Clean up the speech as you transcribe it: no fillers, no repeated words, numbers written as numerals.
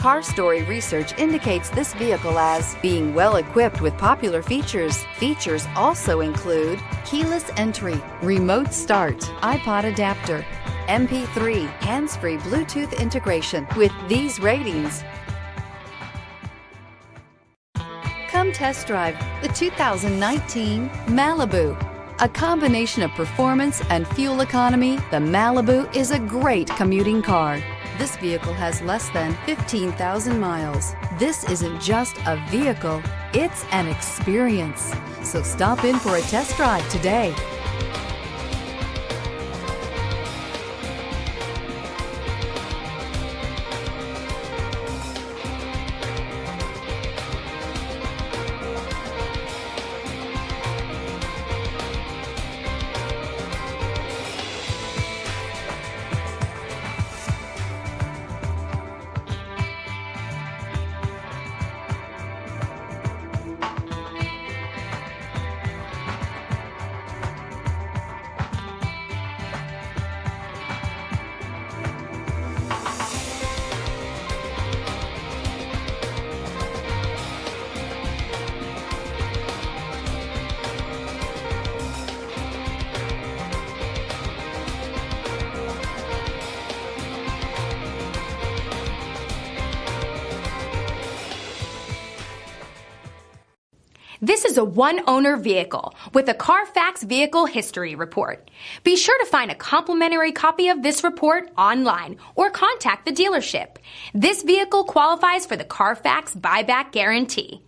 Car Story research indicates this vehicle as being well equipped with popular features. Features also include keyless entry, remote start, iPod adapter, MP3, hands-free Bluetooth integration. With these ratings, come test drive the 2019 Malibu. A combination of performance and fuel economy, the Malibu is a great commuting car. This vehicle has less than 15,000 miles. This isn't just a vehicle, it's an experience. So stop in for a test drive today. This is a one-owner vehicle with a Carfax Vehicle History Report. Be sure to find a complimentary copy of this report online or contact the dealership. This vehicle qualifies for the Carfax Buyback Guarantee.